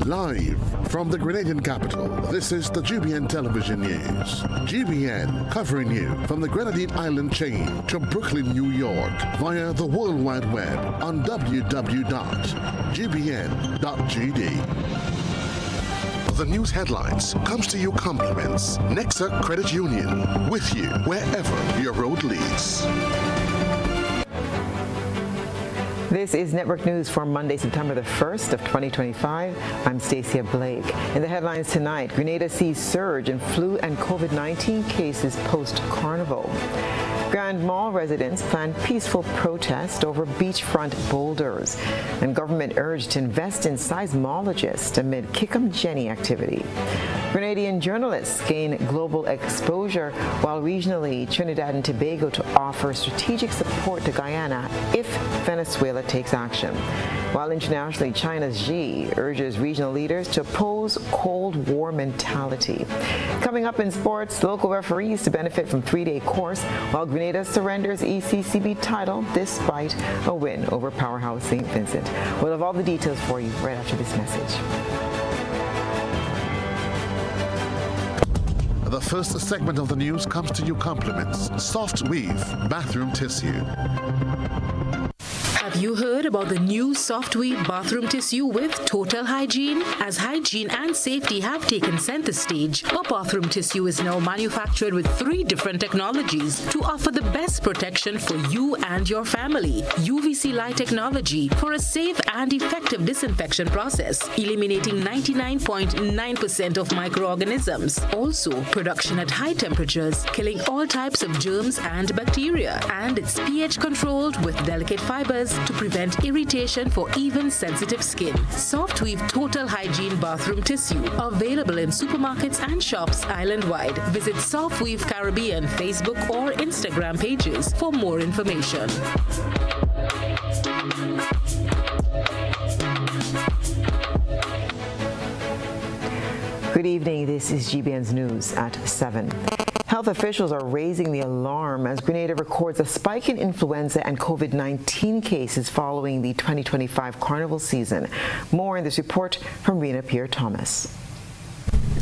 Live from the Grenadian capital, this is the GBN television news. GBN covering you from the Grenadine Island chain to Brooklyn, New York via the World Wide Web on www.gbn.gd. The news headlines comes to you compliments Nexa Credit Union, with you wherever your road leads. This is Network News for Monday, September the 1st of 2025. I'm Stasia Blake. In the headlines tonight, Grenada sees surge in flu and COVID-19 cases post-carnival. Grand Mall residents plan peaceful protest over beachfront boulders. And government urged to invest in seismologists amid Kickham-Jenny activity. Grenadian journalists gain global exposure, while regionally Trinidad and Tobago to offer strategic support to Guyana if Venezuela takes action. While internationally, China's Xi urges regional leaders to oppose Cold War mentality. Coming up in sports, local referees to benefit from 3-day course, while Grenada surrenders ECCB title despite a win over powerhouse St. Vincent. We'll have all the details for you right after this message. The first segment of the news comes to you compliments Soft Weave bathroom tissue. Have you heard about the new Soft Weave bathroom tissue with total hygiene? As hygiene and safety have taken center stage, our bathroom tissue is now manufactured with 3 different technologies to offer the best protection for you and your family. UVC light technology for a safe and effective disinfection process, eliminating 99.9% of microorganisms. Also, production at high temperatures, killing all types of germs and bacteria. And it's pH controlled with delicate fibers to prevent irritation for even sensitive skin. Soft Weave Total Hygiene Bathroom Tissue, available in supermarkets and shops island-wide. Visit Soft Weave Caribbean Facebook or Instagram pages for more information. Good evening, this is GBN's News at 7. Health officials are raising the alarm as Grenada records a spike in influenza and COVID-19 cases following the 2025 carnival season. More in this report from Rena Pierre-Thomas.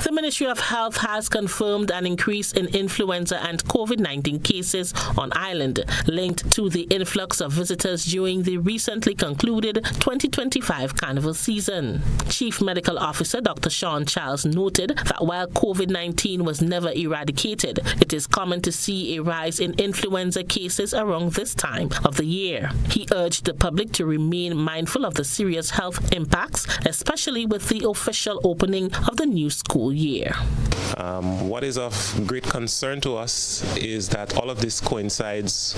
The Ministry of Health has confirmed an increase in influenza and COVID-19 cases on island, linked to the influx of visitors during the recently concluded 2025 carnival season. Chief Medical Officer Dr. Sean Charles noted that while COVID-19 was never eradicated, it is common to see a rise in influenza cases around this time of the year. He urged the public to remain mindful of the serious health impacts, especially with the official opening of the new school year. What is of great concern to us is that all of this coincides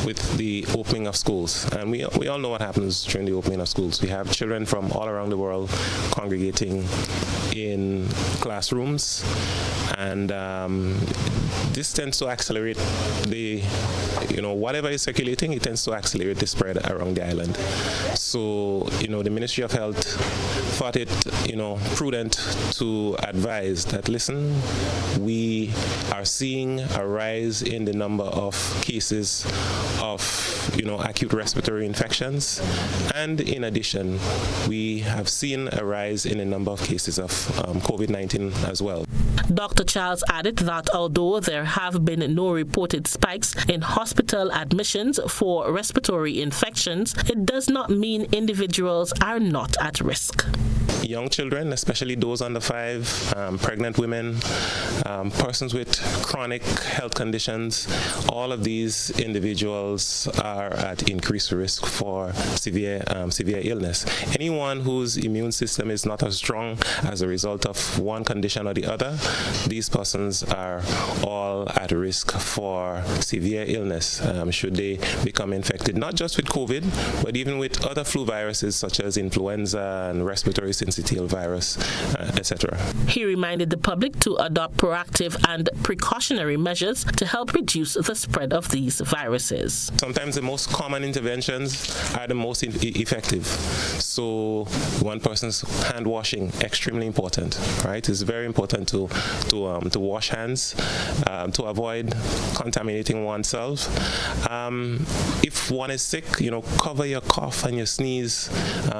with the opening of schools. And we all know what happens during the opening of schools. We have children from all around the world congregating in classrooms, and this tends to accelerate whatever is circulating, it tends to accelerate the spread around the island. So, the Ministry of Health thought it, prudent to advise that, listen, we are seeing a rise in the number of cases of, acute respiratory infections. And in addition, we have seen a rise in the number of cases of COVID-19 as well. Dr. Charles added that although there have been no reported spikes in hospital admissions for respiratory infections, it does not mean individuals are not at risk. Young children, especially those under 5, pregnant women, persons with chronic health conditions, all of these individuals are at increased risk for severe illness. Anyone whose immune system is not as strong as a result of one condition or the other, these persons are all at risk for severe illness should they become infected, not just with COVID, but even with other flu viruses such as influenza and respiratory syncytial virus, etc. He reminded the public to adopt proactive and precautionary measures to help reduce the spread of these viruses. Sometimes the most common interventions are the most effective. So one person's hand washing, extremely important, right? It's very important to wash hands, to avoid contaminating oneself. If one is sick, cover your cough and your sneeze.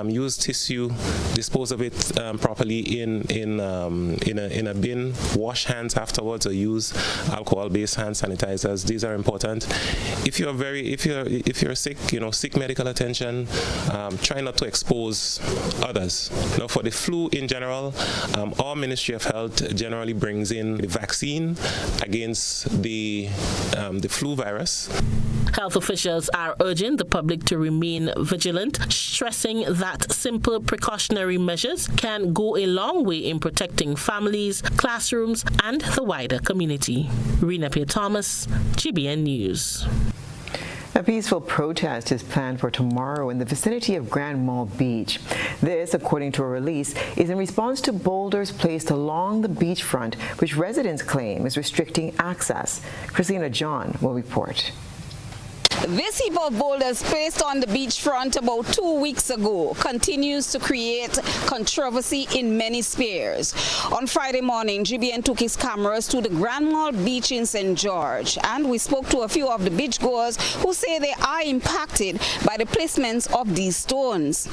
Use tissue, disposable serve it properly in a bin, wash hands afterwards, or use alcohol-based hand sanitizers. These are important. If you're sick, seek medical attention. Try not to expose others. For the flu in general, our Ministry of Health generally brings in the vaccine against the flu virus. Health officials are urging the public to remain vigilant, stressing that simple precautionary measures can go a long way in protecting families, classrooms, and the wider community. Rena Pierre-Thomas, GBN News. A peaceful protest is planned for tomorrow in the vicinity of Grand Mall Beach. This, according to a release, is in response to boulders placed along the beachfront, which residents claim is restricting access. Christina John will report. This heap of boulders placed on the beachfront about 2 weeks ago continues to create controversy in many spheres. On Friday morning, GBN took his cameras to the Grand Mall Beach in St. George, and we spoke to a few of the beachgoers who say they are impacted by the placements of these stones.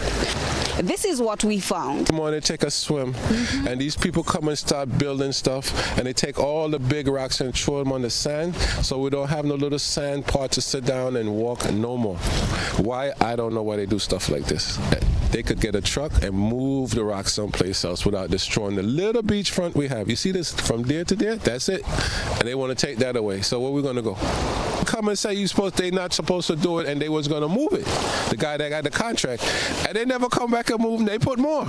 This is what we found. Come on, they take a swim, and these people come and start building stuff, and they take all the big rocks and throw them on the sand, so we don't have no little sand part to sit down and walk no more. Why? I don't know why they do stuff like this. They could get a truck and move the rocks someplace else without destroying the little beachfront we have. You see this from there to there? That's it. And they want to take that away. So where are we going to go? Come and say they're not supposed to do it, and they was going to move it. The guy that got the contract. And they never come back and move, and they put more.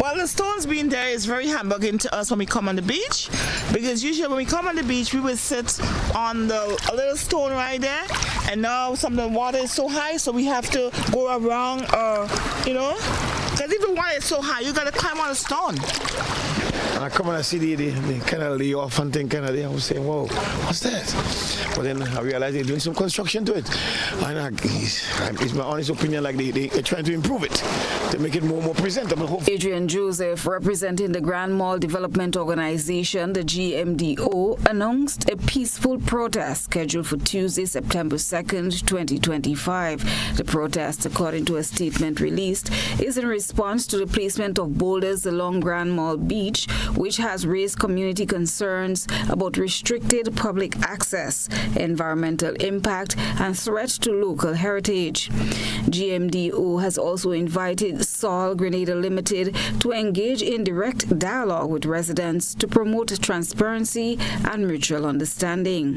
Well, the stones being there is very hamburging to us when we come on the beach, because usually when we come on the beach, we would sit on a little stone right there, and now some of the water is so high, so we have to go around, because if the water is so high, you got to climb on a stone. I come and I see the kind of lay off and thing kind of there. I was saying, whoa, what's that? But then I realized they're doing some construction to it. And it's my honest opinion, like they're trying to improve it to make it more presentable. Adrian Joseph, representing the Grand Mall Development Organization, the GMDO, announced a peaceful protest scheduled for Tuesday, September 2nd, 2025. The protest, according to a statement released, is in response to the placement of boulders along Grand Mall Beach, which has raised community concerns about restricted public access, environmental impact, and threat to local heritage. GMDO has also invited Sol Grenada Limited to engage in direct dialogue with residents to promote transparency and mutual understanding.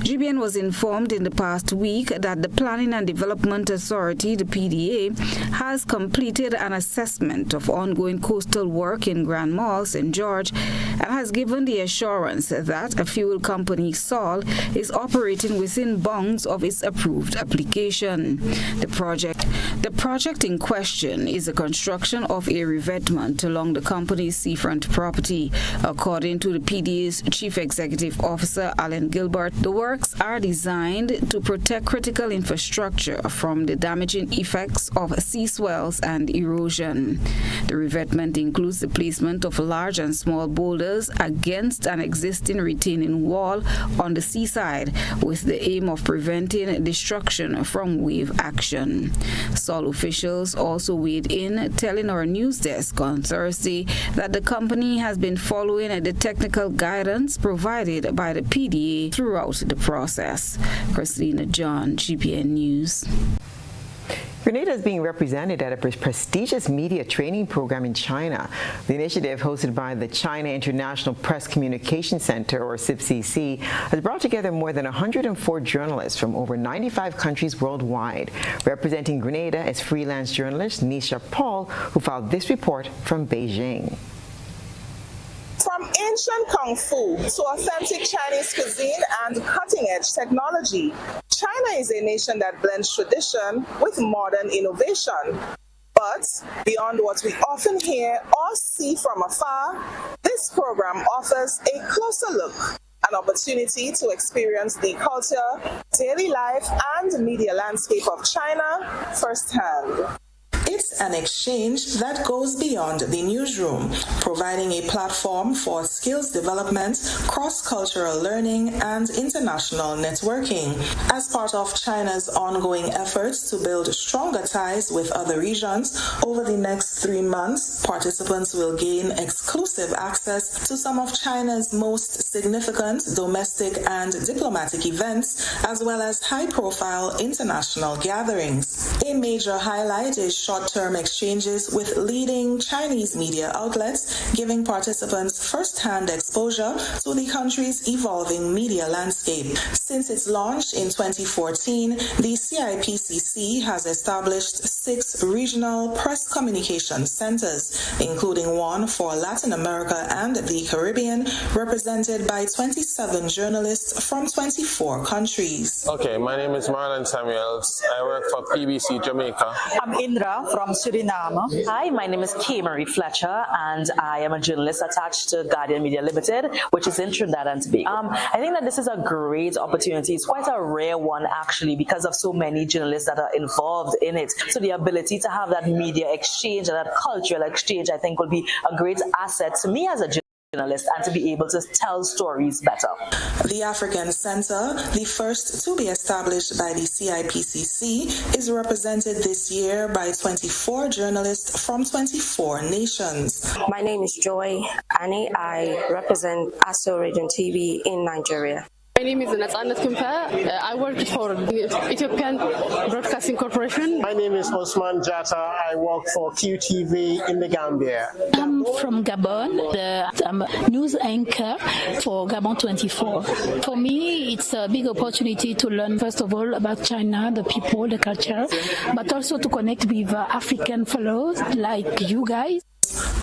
GBN was informed in the past week that the Planning and Development Authority, the PDA, has completed an assessment of ongoing coastal work in Grand Mall, St. George, and has given the assurance that a fuel company, Sol, is operating within bounds of its approved application. The project in question is the construction of a revetment along the company's seafront property. According to the PDA's Chief Executive Officer, Alan Gilbert, the works are designed to protect critical infrastructure from the damaging effects of sea swells and erosion. The revetment includes the placement of large and small boulders against an existing retaining wall on the seaside with the aim of preventing destruction from wave action. Sol officials also weighed in, telling our news desk on Thursday that the company has been following the technical guidance provided by the PDA throughout the process. Christina John, GBN News. Grenada is being represented at a prestigious media training program in China. The initiative, hosted by the China International Press Communication Center, or CIPCC, has brought together more than 104 journalists from over 95 countries worldwide. Representing Grenada is freelance journalist Nisha Paul, who filed this report from Beijing. From ancient kung fu to authentic Chinese cuisine and cutting-edge technology, China is a nation that blends tradition with modern innovation. But beyond what we often hear or see from afar, this program offers a closer look, an opportunity to experience the culture, daily life, and media landscape of China firsthand. It's an exchange that goes beyond the newsroom, providing a platform for skills development, cross-cultural learning, and international networking. As part of China's ongoing efforts to build stronger ties with other regions, over the next 3 months, participants will gain exclusive access to some of China's most significant domestic and diplomatic events, as well as high-profile international gatherings. A major highlight is short-term exchanges with leading Chinese media outlets, giving participants first-hand exposure to the country's evolving media landscape. Since its launch in 2014, the CIPCC has established 6 regional press communication centers, including one for Latin America and the Caribbean, represented by 27 journalists from 24 countries. Okay, my name is Marlon Samuels. I work for PBC Jamaica. I'm Indra from Suriname. Hi, my name is Kay Marie Fletcher, and I am a journalist attached to Guardian Media Limited, which is in Trinidad and Tobago. I think that this is a great opportunity. It's quite a rare one, actually, because of so many journalists that are involved in it. So the ability to have that media exchange and that cultural exchange, I think, will be a great asset to me as a journalist and to be able to tell stories better. The African Center, the first to be established by the CIPCC, is represented this year by 24 journalists from 24 nations. My name is Joy Annie. I represent ASO Radio TV in Nigeria. My name is Natsanet Kumpa. I work for the Ethiopian Broadcasting Corporation. My name is Osman Jata. I work for QTV in the Gambia. I'm from Gabon. I'm a news anchor for Gabon 24. For me, it's a big opportunity to learn, first of all, about China, the people, the culture, but also to connect with African fellows like you guys.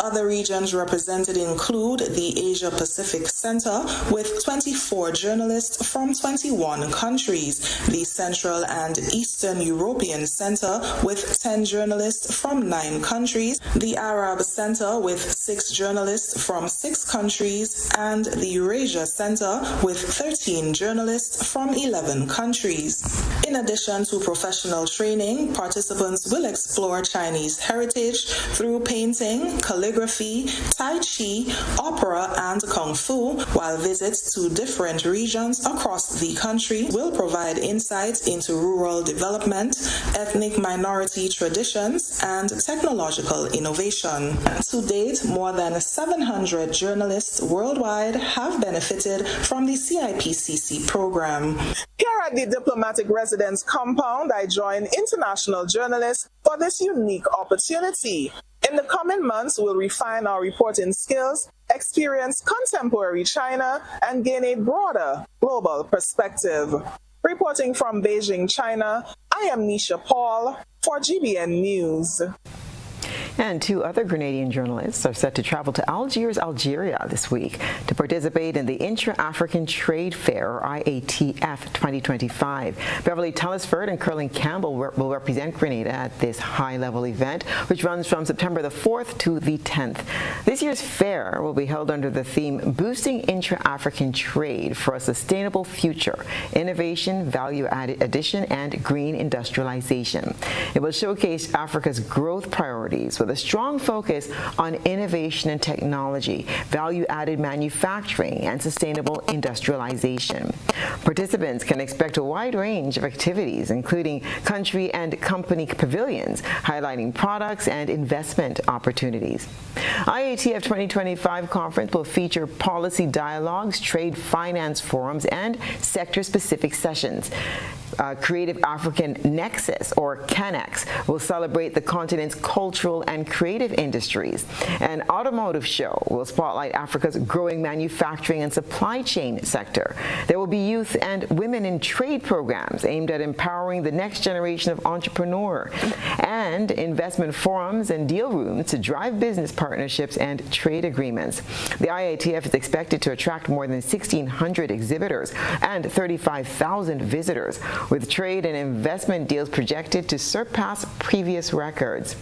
Other regions represented include the Asia Pacific Center with 24 journalists from 21 countries, the Central and Eastern European Center with 10 journalists from 9 countries, the Arab Center with 6 journalists from 6 countries, and the Eurasia Center with 13 journalists from 11 countries. In addition to professional training, participants will explore Chinese heritage through painting, calligraphy, Tai Chi, opera, and Kung Fu, while visits to different regions across the country will provide insights into rural development, ethnic minority traditions, and technological innovation. To date, more than 700 journalists worldwide have benefited from the CIPCC program. Here at the Diplomatic Residence Compound, I join international journalists for this unique opportunity. In the coming months, we'll refine our reporting skills, experience contemporary China, and gain a broader global perspective. Reporting from Beijing, China, I am Nisha Paul for GBN News. And 2 other Grenadian journalists are set to travel to Algiers, Algeria this week to participate in the Intra-African Trade Fair, or IATF 2025. Beverly Tellisford and Curlin Campbell will represent Grenada at this high-level event, which runs from September the 4th to the 10th. This year's fair will be held under the theme Boosting Intra-African Trade for a Sustainable Future, Innovation, Value Addition, and Green Industrialization. It will showcase Africa's growth priorities with a strong focus on innovation and technology, value-added manufacturing, and sustainable industrialization. Participants can expect a wide range of activities, including country and company pavilions, highlighting products and investment opportunities. IATF 2025 conference will feature policy dialogues, trade finance forums, and sector-specific sessions. Creative African Nexus, or CANEX, will celebrate the continent's cultural and creative industries. An automotive show will spotlight Africa's growing manufacturing and supply chain sector. There will be youth and women in trade programs aimed at empowering the next generation of entrepreneurs, and investment forums and deal rooms to drive business partnerships and trade agreements. The IATF is expected to attract more than 1,600 exhibitors and 35,000 visitors, with trade and investment deals projected to surpass previous records.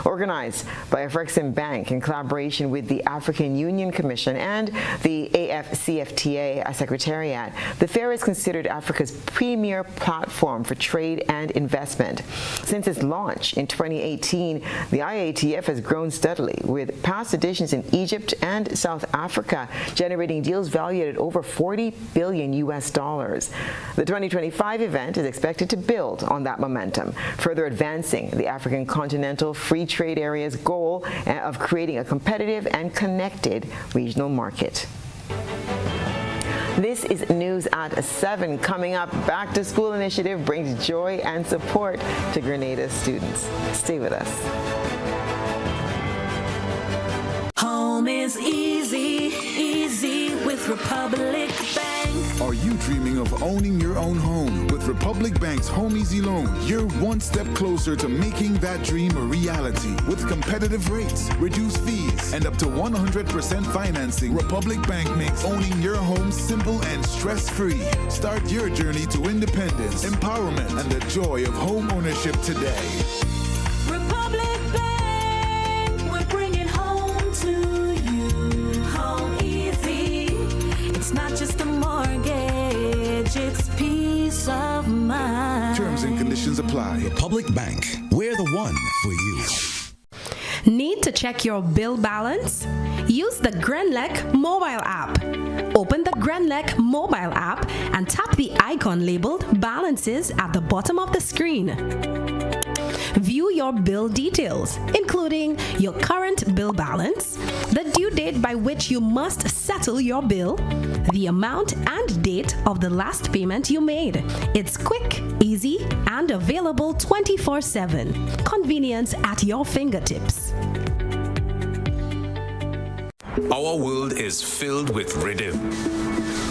Organized by Afrexim Bank in collaboration with the African Union Commission and the AFCFTA Secretariat, the fair is considered Africa's premier platform for trade and investment. Since its launch in 2018, the IATF has grown steadily, with past editions in Egypt and South Africa generating deals valued at over $40 billion. The 2025 event is expected to build on that momentum, further advancing the African Continental Free Trade Area's goal of creating a competitive and connected regional market. This is News at 7. Coming up, Back to School initiative brings joy and support to Grenada students. Stay with us. Home is easy, easy with Republic Bank. Are you dreaming of owning your own home? With Republic Bank's Home Easy Loan, you're one step closer to making that dream a reality. With competitive rates, reduced fees, and up to 100% financing, Republic Bank makes owning your home simple and stress-free. Start your journey to independence, empowerment, and the joy of home ownership today. Republic Bank, we're bringing home to you. Home easy. It's not just a mortgage, it's peace of mind. Terms and conditions apply. Republic Bank, we're the one for you. Need to check your bill balance? Use the Grenlec mobile app. Open the Grenlec mobile app and tap the icon labeled Balances at the bottom of the screen. View your bill details, including your current bill balance, the due date by which you must settle your bill, the amount and date of the last payment you made. It's quick, easy, and available 24/7. Convenience at your fingertips. Our world is filled with rhythm.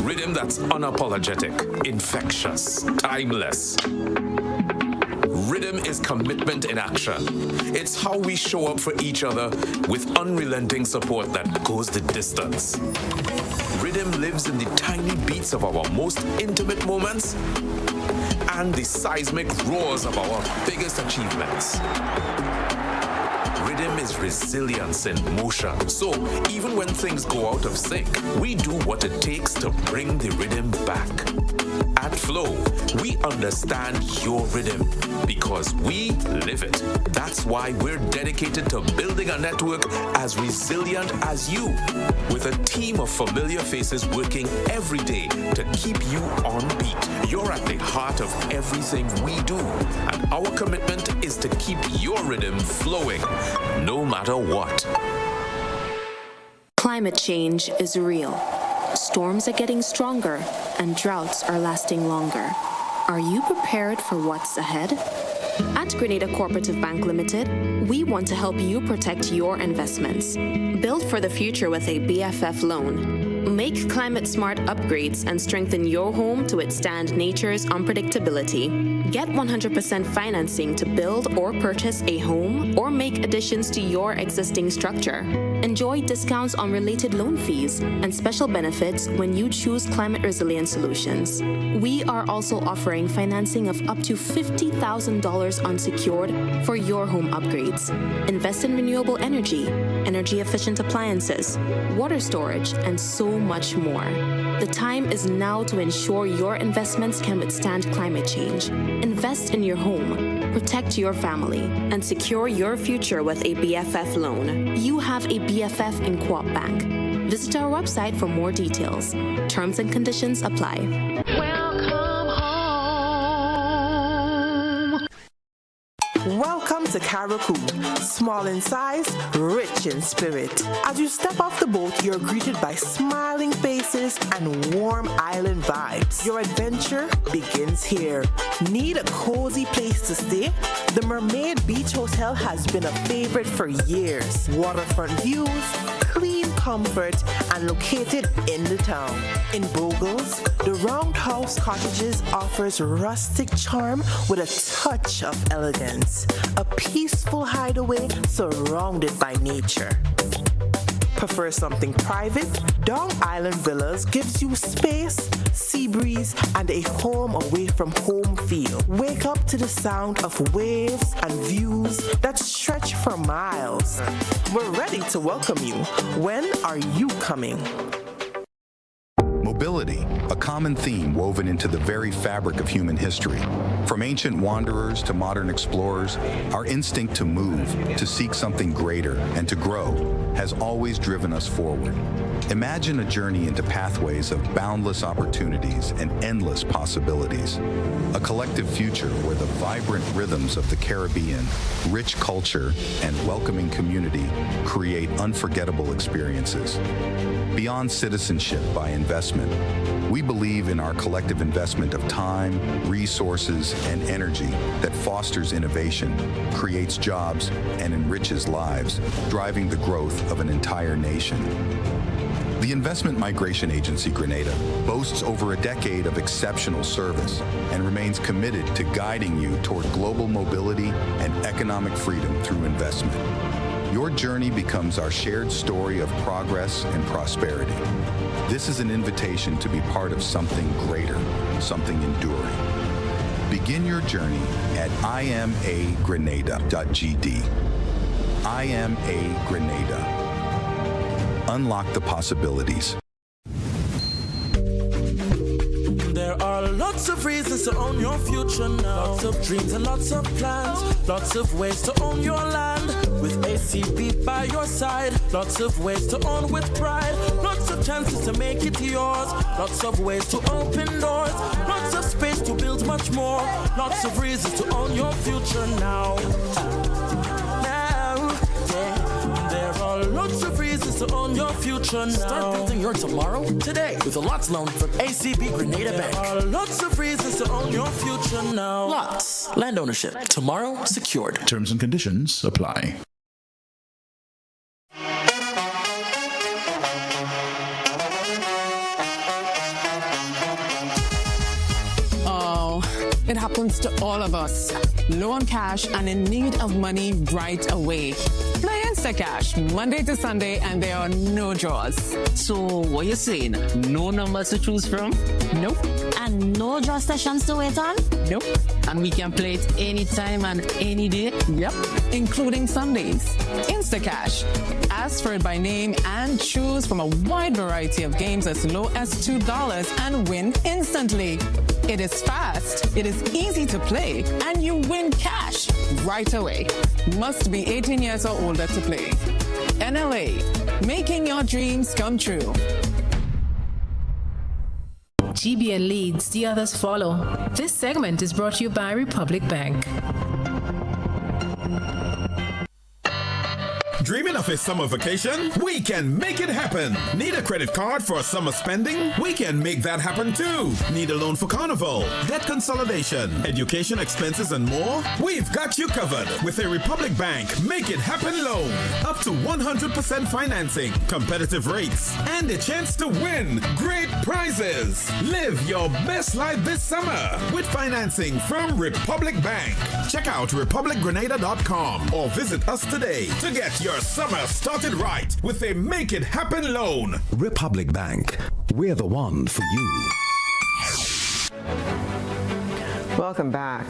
Rhythm that's unapologetic, infectious, timeless. Rhythm is commitment in action. It's how we show up for each other with unrelenting support that goes the distance. Rhythm lives in the tiny beats of our most intimate moments and the seismic roars of our biggest achievements. Rhythm is resilience in motion. So even when things go out of sync, we do what it takes to bring the rhythm back. At Flow, we understand your rhythm because we live it. That's why we're dedicated to building a network as resilient as you, with a team of familiar faces working every day to keep you on beat. You're at the heart of everything we do, and our commitment is to keep your rhythm flowing, no matter what. Climate change is real. Storms are getting stronger and droughts are lasting longer. Are you prepared for what's ahead? At Grenada Cooperative Bank Limited, we want to help you protect your investments. Build for the future with a BFF loan. Make climate-smart upgrades and strengthen your home to withstand nature's unpredictability. Get 100% financing to build or purchase a home or make additions to your existing structure. Enjoy discounts on related loan fees and special benefits when you choose climate-resilient solutions. We are also offering financing of up to $50,000 unsecured for your home upgrades. Invest in renewable energy, energy-efficient appliances, water storage, and so much more. The time is now to ensure your investments can withstand climate change. Invest in your home, protect your family, and secure your future with a BFF loan. You have a BFF in Co-op Bank. Visit our website for more details. Terms and conditions apply. Welcome to Caribou, small in size, rich in spirit. As you step off the boat, you're greeted by smiling faces and warm island vibes. Your adventure begins here. Need a cozy place to stay? The Mermaid Beach Hotel has been a favorite for years. Waterfront views, clean comfort, and located in the town. In Bogles, the Roundhouse Cottages offers rustic charm with a touch of elegance. A peaceful hideaway surrounded by nature. Prefer something private? Dong Island Villas gives you space, sea breeze, and a home away from home feel. Wake up to the sound of waves and views that stretch for miles. We're ready to welcome you. When are you coming? Mobility, a common theme woven into the very fabric of human history. From ancient wanderers to modern explorers, our instinct to move, to seek something greater, and to grow has always driven us forward. Imagine a journey into pathways of boundless opportunities and endless possibilities. A collective future where the vibrant rhythms of the Caribbean, rich culture, and welcoming community create unforgettable experiences. Beyond citizenship by investment, we believe in our collective investment of time, resources, and energy that fosters innovation, creates jobs, and enriches lives, driving the growth of an entire nation. The Investment Migration Agency Grenada boasts over a decade of exceptional service and remains committed to guiding you toward global mobility and economic freedom through investment. Your journey becomes our shared story of progress and prosperity. This is an invitation to be part of something greater, something enduring. Begin your journey at imagrenada.gd. IMA Grenada. Unlock the possibilities. There are lots of reasons to own your future now. Lots of dreams and lots of plans. Lots of ways to own your land. With ACB by your side. Lots of ways to own with pride. Lots of chances to make it yours. Lots of ways to open doors. Lots of space to build much more. Lots of reasons to own your future now. There are lots of reasons to own your future now. Start building your tomorrow today with a LOTS loan from ACB Grenada Bank. There are lots of reasons to own your future now. LOTS, land ownership, tomorrow secured. Terms and conditions apply. It happens to all of us. Low on cash and in need of money right away. Play Instacash Monday to Sunday and there are no draws. So what you saying? No numbers to choose from? Nope. And no draw sessions to wait on? Nope. And we can play it anytime and any day? Yep. Including Sundays. Instacash. Ask for it by name and choose from a wide variety of games as low as $2 and win instantly. It is fast, it is easy to play, and you win cash right away. Must be 18 years or older to play. NLA, making your dreams come true. GBN leads, the others follow. This segment is brought to you by Republic Bank. Dreaming of a summer vacation? We can make it happen. Need a credit card for summer spending? We can make that happen too. Need a loan for carnival, debt consolidation, education expenses, and more? We've got you covered with a Republic Bank Make It Happen loan. Up to 100% financing, competitive rates, and a chance to win great prizes. Live your best life this summer with financing from Republic Bank. Check out republicgrenada.com or visit us today to get your summer started right with a Make It Happen loan. Republic Bank. We're the one for you. Welcome back.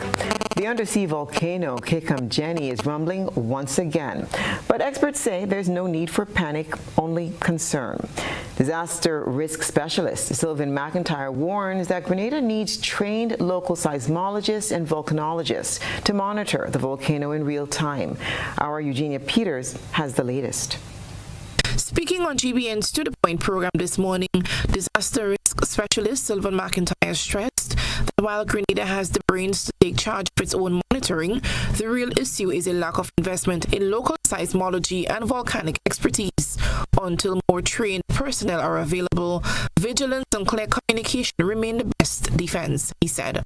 The undersea volcano Kikamjeni is rumbling once again, but experts say there's no need for panic, only concern. Disaster risk specialist Sylvan McIntyre warns that Grenada needs trained local seismologists and volcanologists to monitor the volcano in real time. Our Eugenia Peters has the latest. Speaking on GBN's To The Point program this morning, disaster risk specialist Sylvan McIntyre stressed that while Grenada has the brains to take charge of its own monitoring, the real issue is a lack of investment in local seismology and volcanic expertise. Until more trained personnel are available, vigilance and clear communication remain the best defense, he said.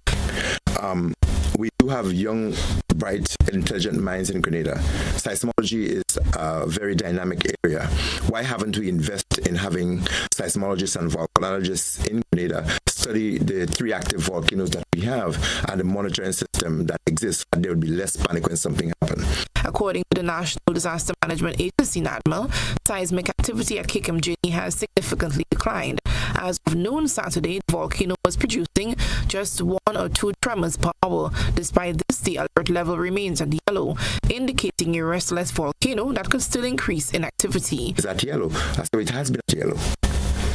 We do have young, bright, intelligent minds in Grenada. Seismology is a very dynamic area. Why haven't we invested in having seismologists and volcanologists in Grenada study the 3 active volcanoes that we have and the monitoring system that exists? There would be less panic when something happens. According to the National Disaster Management Agency, NADMA, seismic activity at Kikamjeni has significantly declined. As of noon Saturday, the volcano was producing just 1 or 2 tremors per hour. Despite this, the alert level remains at yellow, indicating a restless volcano that could still increase in activity. It's at yellow. So it has been at yellow.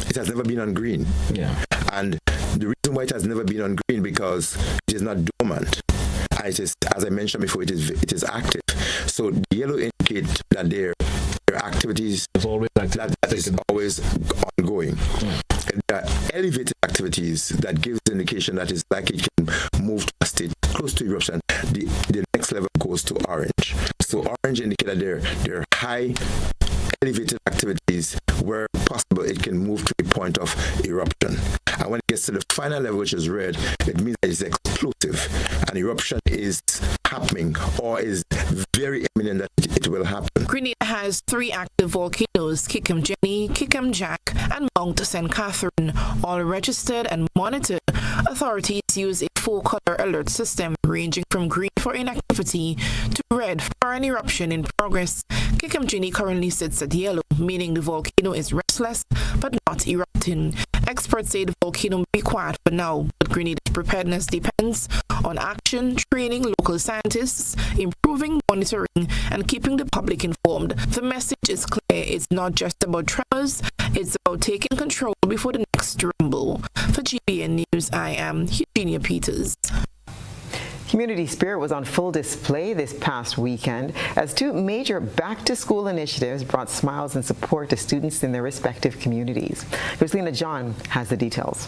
it has never been on green. Yeah. And the reason why it has never been on green because it is not dormant. It is, as I mentioned before, it is active. So the yellow indicates that their activities is always that is always ongoing. There are elevated activities that gives the indication that it's like it can move to a state close to eruption. The next level goes to orange. So orange indicates that there are high elevated activities where possible it can move to the point of eruption. And when it gets to the final level, which is red, it means that it's explosive. An eruption is happening or is very imminent that it will happen. Grenada has 3 active volcanoes, Kickham Jenny, Kickham Jack, and Mount St. Catherine, all registered and monitored. Authorities use a 4-color alert system ranging from green for inactivity to red for an eruption in progress. Kickham Jenny currently sits at yellow, meaning the volcano is restless but not erupting. Experts say the volcano may be quiet for now, but Grenada's preparedness depends on action, training local scientists, improving monitoring, and keeping the public informed. The message is clear. It's not just about tremors, it's about taking control before the next rumble. For GBN News, I am Eugenia Peters. Community spirit was on full display this past weekend as 2 major back-to-school initiatives brought smiles and support to students in their respective communities. Christina John has the details.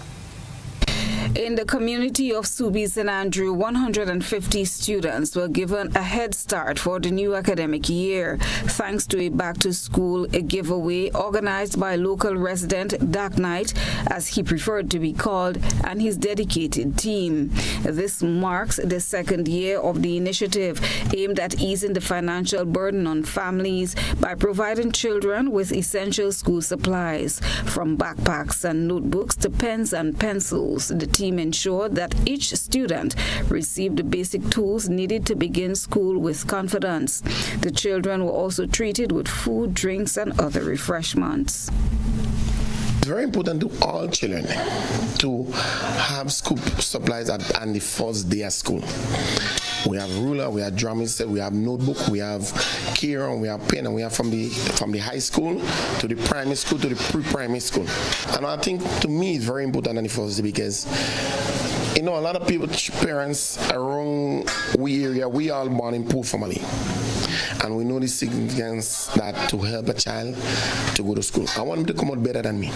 In the community of Subi St. Andrew, 150 students were given a head start for the new academic year, thanks to a back-to-school giveaway organized by local resident Dark Knight, as he preferred to be called, and his dedicated team. This marks the 2nd year of the initiative, aimed at easing the financial burden on families by providing children with essential school supplies, from backpacks and notebooks to pens and pencils. The team ensured that each student received the basic tools needed to begin school with confidence. The children were also treated with food, drinks, and other refreshments. It's very important to all children to have school supplies on the first day of school. We have ruler, we have drumming set, we have notebook, we have crayon, we have pen, and we have from the high school to the primary school to the pre-primary school. And I think to me it's very important on the first day because a lot of people, parents around we area, we all born in poor family. And we know the significance that to help a child to go to school. I want him to come out better than me.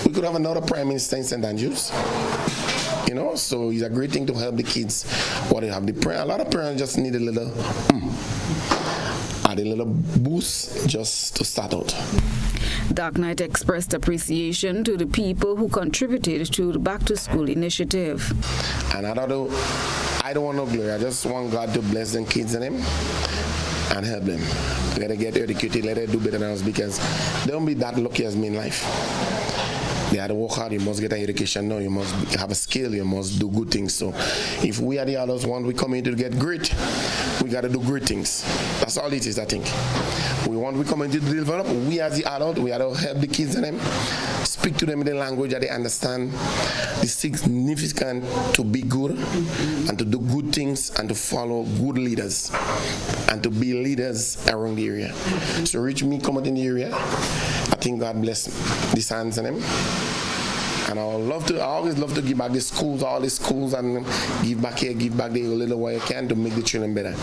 We could have another prime minister in St. Andrews. So it's a great thing to help the kids. What they have, a lot of parents just need a little boost just to start out. Dark Knight expressed appreciation to the people who contributed to the back-to-school initiative. And I don't want no glory. I just want God to bless them kids and them and help them. Let them get educated, let them do better than us because they don't be that lucky as me in life. They had to work hard, you must get an education now, you must have a skill, you must do good things. So if we are the adults want we come in to get great, we got to do great things. That's all it is, I think. We come in to develop, we as the adult, we have to help the kids and them, speak to them in the language that they understand, the significant to be good and to do good things and to follow good leaders and to be leaders around the area. So reach me, come out in the area. I think God bless the sons and them. And I always love to give back the schools, all the schools, and give back here, give back there a little what I can to make the children better.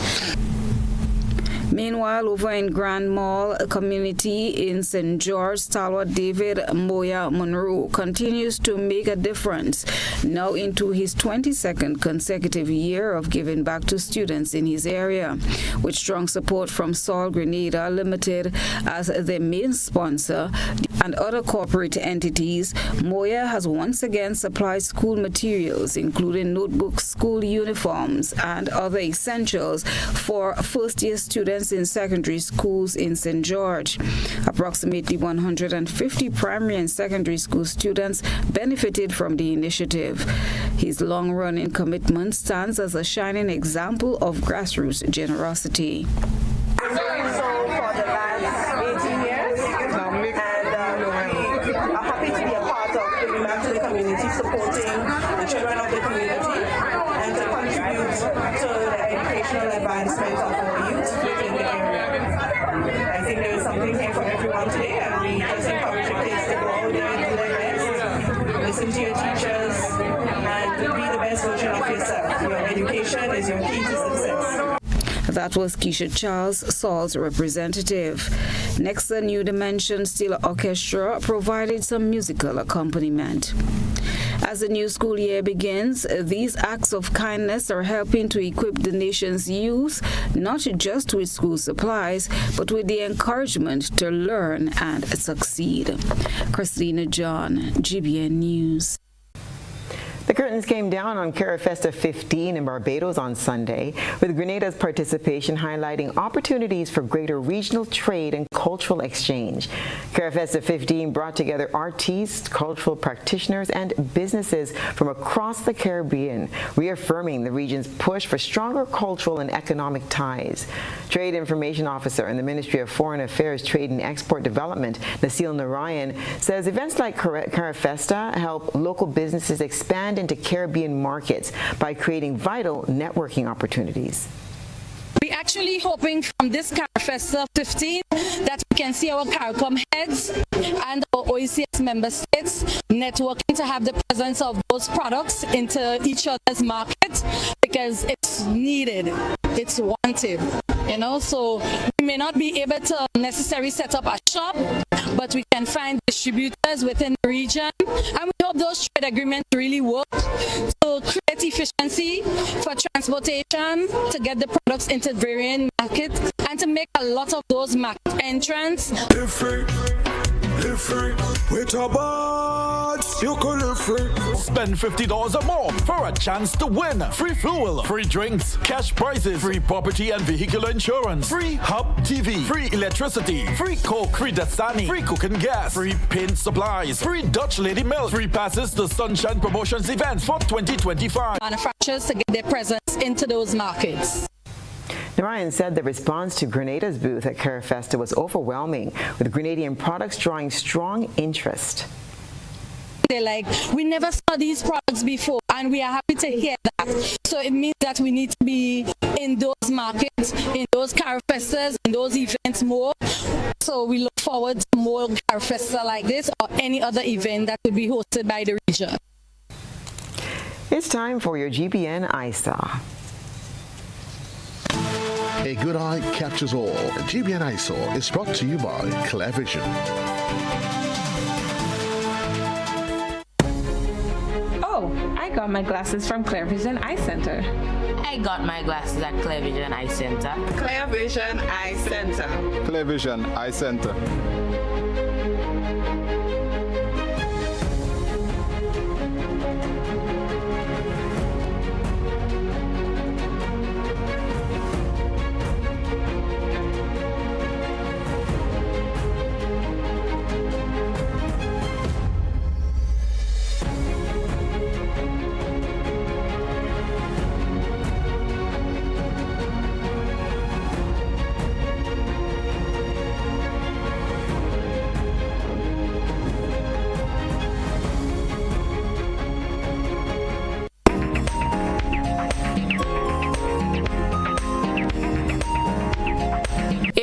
Meanwhile, over in Grand Mall community in St. George, stalwart David Moya Monroe continues to make a difference, now into his 22nd consecutive year of giving back to students in his area. With strong support from Sol Grenada Limited as the main sponsor and other corporate entities, Moya has once again supplied school materials, including notebooks, school uniforms, and other essentials for first-year students in secondary schools in St. George. Approximately 150 primary and secondary school students benefited from the initiative. His long-running commitment stands as a shining example of grassroots generosity. For the last 18 years, and we are happy to be a part of giving back to the community, supporting the children of the community, and to contribute to the educational advancement of our youth within the area. I think there is something here for everyone today, and we just encourage the kids to go out there That was Keisha Charles, Saul's representative. Next, the New Dimension Steel Orchestra provided some musical accompaniment. As the new school year begins, these acts of kindness are helping to equip the nation's youth, not just with school supplies, but with the encouragement to learn and succeed. Christina John, GBN News. The curtains came down on Carafesta 15 in Barbados on Sunday, with Grenada's participation highlighting opportunities for greater regional trade and cultural exchange. Carafesta 15 brought together artists, cultural practitioners, and businesses from across the Caribbean, reaffirming the region's push for stronger cultural and economic ties. Trade Information Officer in the Ministry of Foreign Affairs, Trade and Export Development, Nasil Narayan, says events like Carafesta help local businesses expand into Caribbean markets by creating vital networking opportunities. We're actually hoping from this Carafesta 15 that we can see our CARICOM heads and our OECS member states networking to have the presence of those products into each other's market, because it's needed, it's wanted. So we may not be able to necessarily set up a shop, but we can find distributors within the region, and we hope those trade agreements really work to create efficiency for transportation, to get the products into varying markets, and to make a lot of those market entrants. Live free, with our buds, you can live free. Spend $50 or more for a chance to win. Free fuel, free drinks, cash prizes, free property and vehicular insurance, free Hub TV, free electricity, free Coke, free Dasani, free cooking gas, free paint supplies, free Dutch Lady Milk, free passes to Sunshine Promotions events for 2025. Manufacturers to get their presence into those markets. Narayan said the response to Grenada's booth at Carafesta was overwhelming, with Grenadian products drawing strong interest. They're like, we never saw these products before, and we are happy to hear that. So it means that we need to be in those markets, in those Carafestas, in those events more. So we look forward to more Carafesta like this or any other event that will be hosted by the region. It's time for your GBN ISAW. A good eye captures all. GBN ISAW is brought to you by Clear Vision. Oh, I got my glasses from Clear Vision Eye Center. I got my glasses at Clear Vision Eye Center. Clear Vision Eye Center. Clear Vision Eye Center.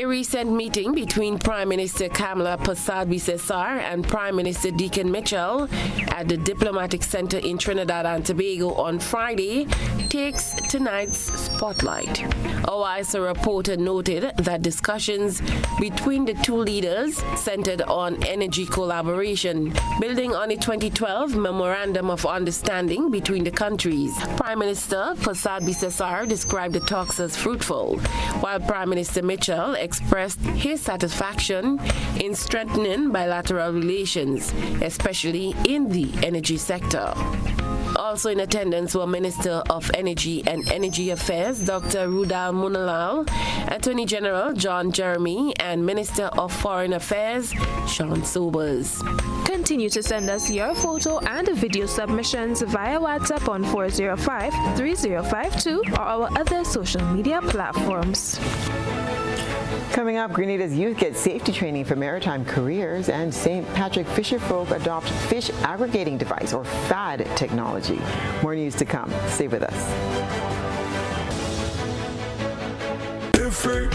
Recent meeting between Prime Minister Kamala Persad-Bissessar and Prime Minister Deacon Mitchell at the Diplomatic Center in Trinidad and Tobago on Friday takes tonight's spotlight. Our ISA reporter noted that discussions between the two leaders centered on energy collaboration, building on a 2012 Memorandum of Understanding between the countries. Prime Minister Persad-Bissessar described the talks as fruitful, while Prime Minister Mitchell expressed his satisfaction in strengthening bilateral relations, especially in the energy sector. Also in attendance were Minister of Energy and Energy Affairs Dr. Rudal Munalal, Attorney General John Jeremy, and Minister of Foreign Affairs Sean Sobers. Continue to send us your photo and video submissions via WhatsApp on 405-3052 or our other social media platforms. Coming up, Grenada's youth get safety training for maritime careers, and St. Patrick Fisherfolk adopt fish aggregating device, or FAD technology. More news to come. Stay with us. Live free,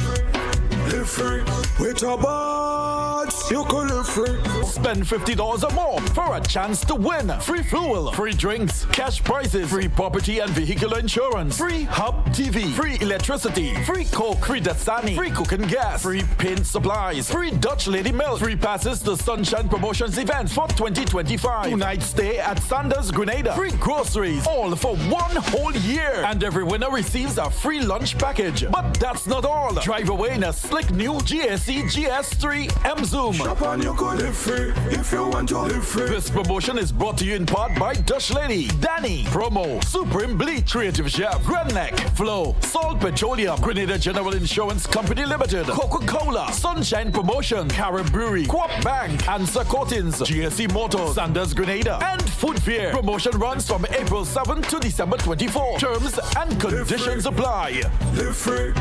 live free. With a bots, you could live free. Spend $50 or more for a chance to win. Free fuel, free drinks, cash prizes, free property and vehicular insurance, free Hub TV, free electricity, free Coke, free Dasani, free cooking gas, free paint supplies, free Dutch Lady Milk, free passes to Sunshine Promotions events for 2025. 2-night stay at Sanders Grenada, free groceries, all for 1 whole year. And every winner receives a free lunch package. But that's not all. Drive away in a slick new GSE GS3 M Zoom. Shop and you could live free if you want to live free. This promotion is brought to you in part by Dutch Lady, Danny, Promo, Supreme Bleach, Creative Chef, Grand Neck, Flow, Salt Petroleum, Grenada General Insurance Company Limited, Coca-Cola, Sunshine Promotion, Carib Brewery, Coop Bank, Answer Coatings, GSE Motors, Sanders Grenada, and Food Fair. Promotion runs from April 7 to December 24. Terms and conditions apply. Live free.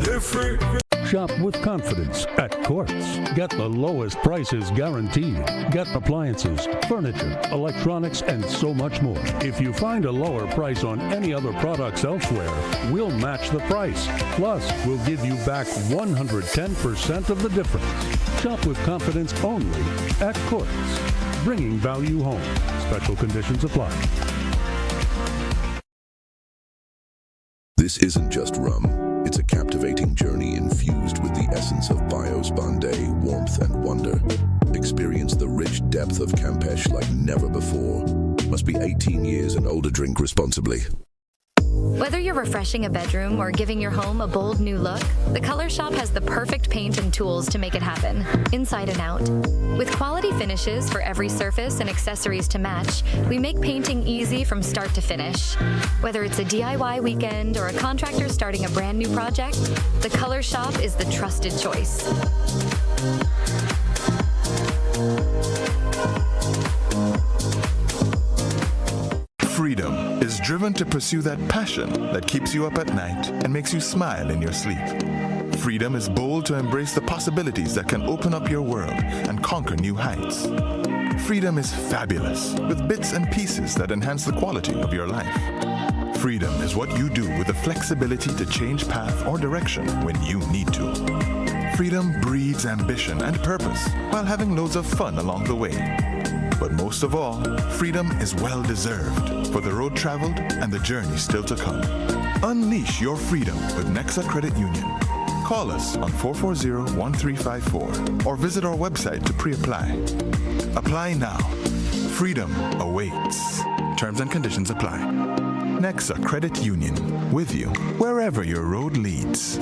Live free. Shop with confidence at Quartz. Get the lowest prices guaranteed. Get appliances, furniture, electronics, and so much more. If you find a lower price on any other products elsewhere, we'll match the price. Plus, we'll give you back 110% of the difference. Shop with confidence only at Quartz. Bringing value home. Special conditions apply. This isn't just rum. It's a captivating journey infused with the essence of Bios Bombay, warmth and wonder. Experience the rich depth of Campeche like never before. Must be 18 years and older. Drink responsibly. Whether you're refreshing a bedroom or giving your home a bold new look, the Color Shop has the perfect paint and tools to make it happen, inside and out. With quality finishes for every surface and accessories to match, we make painting easy from start to finish. Whether it's a DIY weekend or a contractor starting a brand new project, the Color Shop is the trusted choice. Freedom is driven to pursue that passion that keeps you up at night and makes you smile in your sleep. Freedom is bold to embrace the possibilities that can open up your world and conquer new heights. Freedom is fabulous, with bits and pieces that enhance the quality of your life. Freedom is what you do with the flexibility to change path or direction when you need to. Freedom breeds ambition and purpose while having loads of fun along the way. But most of all, freedom is well-deserved for the road traveled and the journey still to come. Unleash your freedom with Nexa Credit Union. Call us on 440-1354 or visit our website to pre-apply. Apply now. Freedom awaits. Terms and conditions apply. Nexa Credit Union, with you wherever your road leads.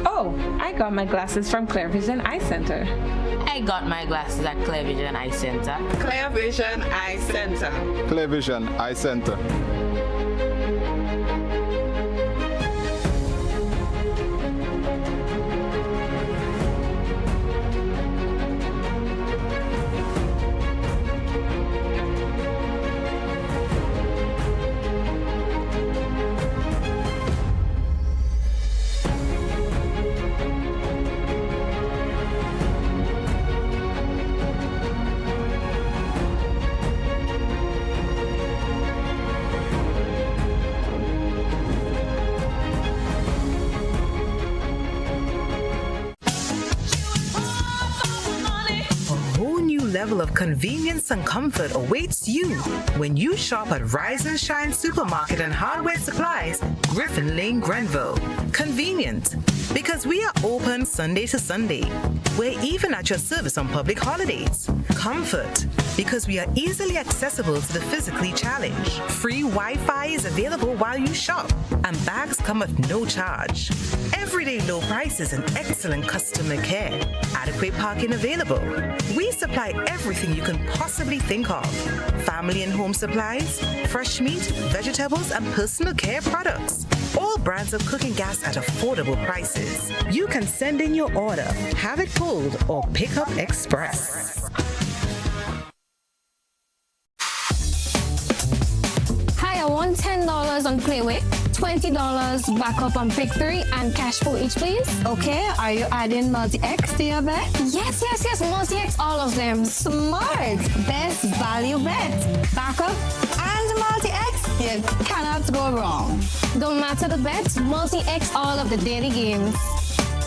Oh, I got my glasses from Clear Vision Eye Center. I got my glasses at Clear Vision Eye Center. Clear Vision Eye Center. Clear Vision Eye Center. Level of convenience and comfort awaits you when you shop at Rise and Shine Supermarket and Hardware Supplies, Griffin Lane, Grenville. Convenient, because we are open Sunday to Sunday. We're even at your service on public holidays. Comfort, because we are easily accessible to the physically challenged. Free Wi-Fi is available while you shop, and bags come at no charge. Everyday low prices and excellent customer care. Adequate parking available. We supply everything you can possibly think of. Family and home supplies, fresh meat, vegetables, and personal care products. All brands of cooking gas at affordable prices. You can send in your order, have it pulled, or pick up express. Hi, I want $10 on Playway, $20 backup on Pick 3, and cash for each, please. Okay, are you adding multi-X to your bet? Yes, multi-X, all of them. Smart. Best value bet. Backup and the Multi-X, you cannot go wrong. Don't matter the bets, Multi-X all of the daily games.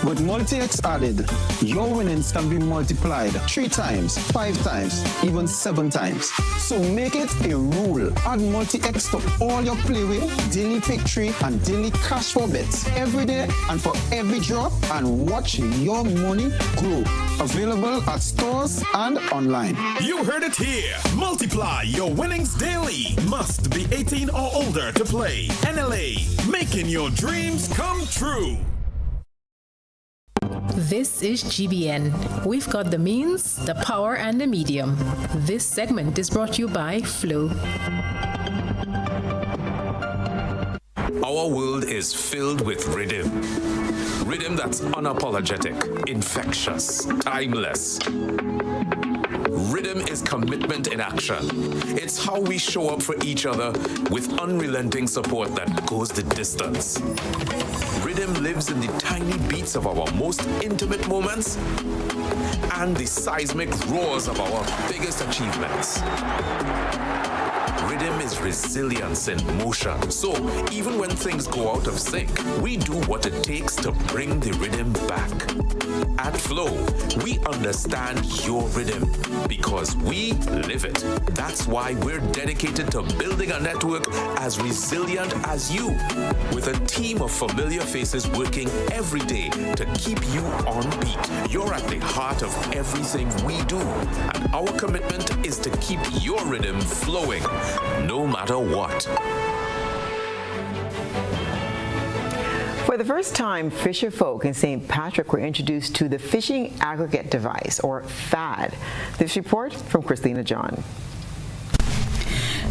With Multi-X added, your winnings can be multiplied 3 times, 5 times, even 7 times. So make it a rule. Add Multi-X to all your playway, daily victory, and daily cash for bets every day and for every drop, and watch your money grow. Available at stores and online. You heard it here. Multiply your winnings daily. Must be 18 or older to play. NLA, making your dreams come true. This is GBN. We've got the means, the power, and the medium. This segment is brought to you by Flow. Our world is filled with rhythm. Rhythm that's unapologetic, infectious, timeless. Rhythm is commitment in action. It's how we show up for each other with unrelenting support that goes the distance. Rhythm lives in the tiny beats of our most intimate moments and the seismic roars of our biggest achievements. Rhythm is resilience in motion. So even when things go out of sync, we do what it takes to bring the rhythm back. At Flow, we understand your rhythm because we live it. That's why we're dedicated to building a network as resilient as you, with a team of familiar faces working every day to keep you on beat. You're at the heart of everything we do, and our commitment is to keep your rhythm flowing, no matter what. For the first time, fisher folk in St. Patrick were introduced to the fishing aggregate device, or FAD. This report from Christina John.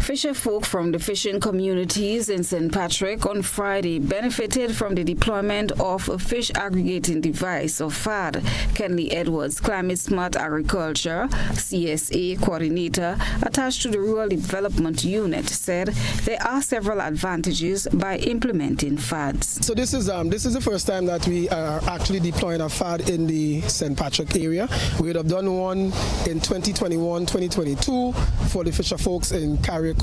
Fisher folk from the fishing communities in St. Patrick on Friday benefited from the deployment of a fish aggregating device, or FAD. Kenley Edwards, Climate Smart Agriculture CSA coordinator attached to the Rural Development Unit, said there are several advantages by implementing FADs. So this is the first time that we are actually deploying a FAD in the St. Patrick area. We would have done one in 2021, 2022 for the fisher folks in Carriacou,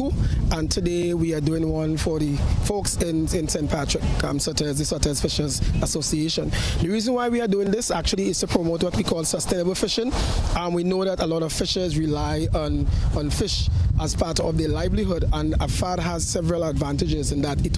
and today we are doing one for the folks in St. Patrick, such as the Sotters Fishers Association. The reason why we are doing this actually is to promote what we call sustainable fishing. We know that a lot of fishers rely on fish as part of their livelihood, and a FAD has several advantages in that it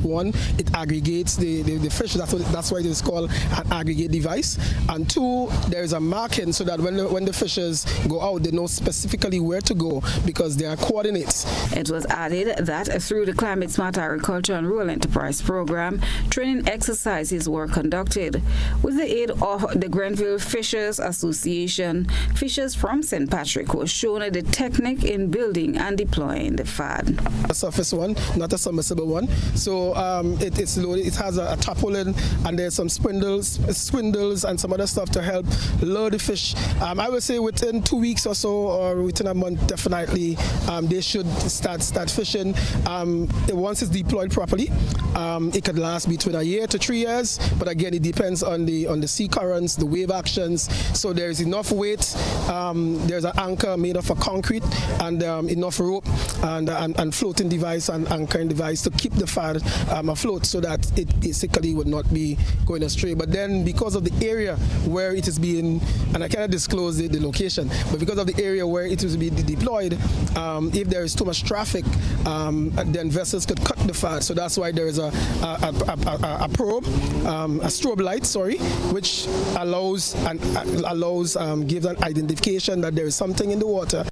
aggregates the fish. That's why it is called an aggregate device. And 2, there is a marking so that when the fishers go out, they know specifically where to go because there are coordinates. It was added that through the Climate Smart Agriculture and Rural Enterprise Program, training exercises were conducted. With the aid of the Grenville Fishers Association, fishers from St. Patrick were shown the technique in building and deploying the FAD. A surface one, not a submersible one. So it's loaded. It has a tarpaulin, and there's some swindles and some other stuff to help lure the fish. I would say within 2 weeks or so, or within a month, definitely they should start fishing. Once it's deployed properly, it could last between a year to 3 years. But again, it depends on the sea currents, the wave actions. So there is enough weight. There's an anchor made of a concrete and enough rope and floating device and anchoring device to keep the FAD afloat so that it basically would not be going astray. But then because of the area where it is being, and I cannot disclose the location, but because of the area where it is being deployed, if there is too much traffic, then vessels could cut the FAD. So that's why there is a probe, a strobe light, which gives an identification that there is something in the water.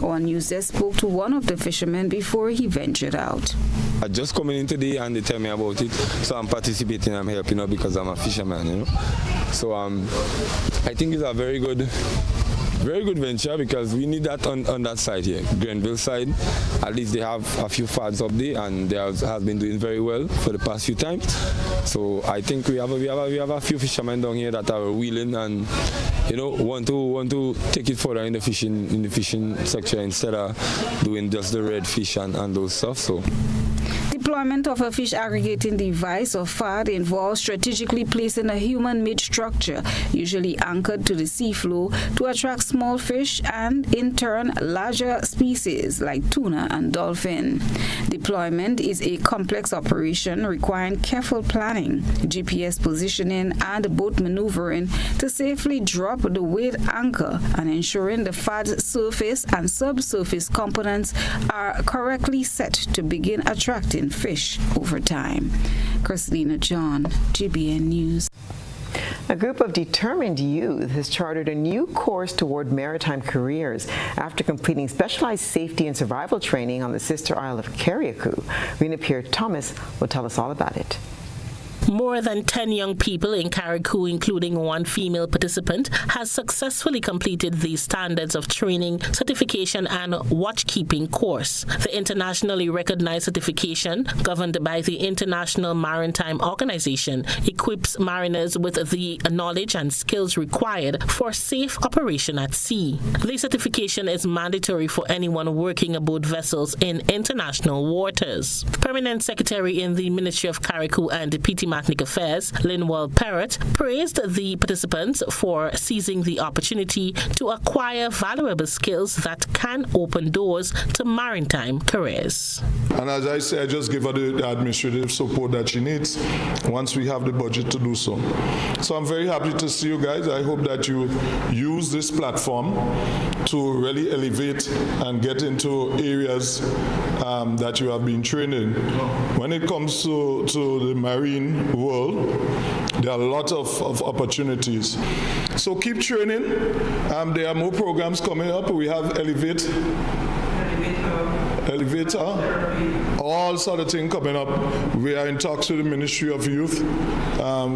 One News Desk spoke to one of the fishermen before he ventured out. I just coming in today and they tell me about it, so I'm participating, I'm helping out because I'm a fisherman, So I think it's a very good venture because we need that on that side here, Grenville side. At least they have a few FADs up there and they has been doing very well for the past few times. So I think we have a few fishermen down here that are willing and want to take it further in the fishing sector instead of doing just the red fish and those stuff. So Deployment of a fish aggregating device or FAD involves strategically placing a human mid-structure, usually anchored to the seafloor, to attract small fish and, in turn, larger species like tuna and dolphin. Deployment is a complex operation requiring careful planning, GPS positioning, and boat maneuvering to safely drop the weight anchor and ensuring the FAD's surface and subsurface components are correctly set to begin attracting fish over time. Christina John, GBN News. A group of determined youth has chartered a new course toward maritime careers after completing specialized safety and survival training on the sister isle of Carriacou. Rena Pierre-Thomas will tell us all about it. More than 10 young people in Carriacou, including one female participant, has successfully completed the Standards of Training, Certification and Watchkeeping course. The internationally recognized certification, governed by the International Maritime Organization, equips mariners with the knowledge and skills required for safe operation at sea. The certification is mandatory for anyone working aboard vessels in international waters. Permanent Secretary in the Ministry of Carriacou and Petit Ethnic Affairs, Linwell Parrott, praised the participants for seizing the opportunity to acquire valuable skills that can open doors to maritime careers. And as I say, I just give her the administrative support that she needs once we have the budget to do so. So I'm very happy to see you guys. I hope that you use this platform to really elevate and get into areas that you have been trained in. When it comes to the marine world, there are a lot of opportunities. So keep training. There are more programs coming up. We have Elevator, all sort of things coming up. We are in talks with the Ministry of Youth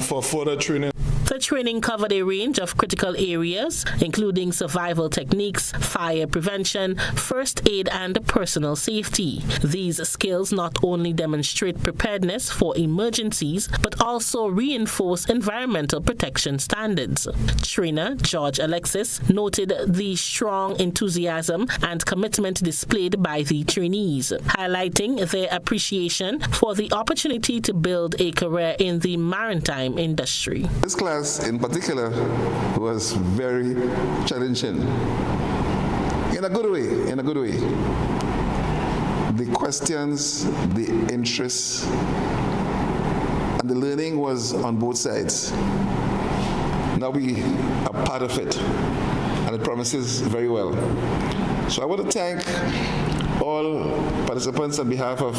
for further training. The training covered a range of critical areas, including survival techniques, fire prevention, first aid, and personal safety. These skills not only demonstrate preparedness for emergencies, but also reinforce environmental protection standards. Trainer George Alexis noted the strong enthusiasm and commitment displayed by the trainees, highlighting their appreciation for the opportunity to build a career in the maritime industry. This class in particular was very challenging. In a good way. The questions, the interests, and the learning was on both sides. Now we are part of it, and it promises very well. So I want to thank all participants on behalf of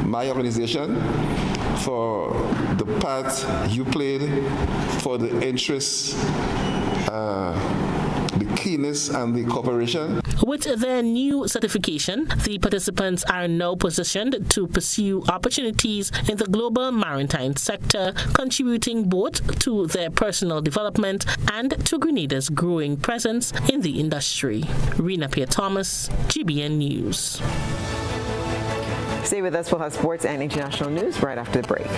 my organization for the part you played, for the interest, the keenness, and the cooperation. With their new certification, the participants are now positioned to pursue opportunities in the global maritime sector, contributing both to their personal development and to Grenada's growing presence in the industry. Rena Pierre-Thomas, GBN News. Stay with us. We'll have sports and international news right after the break.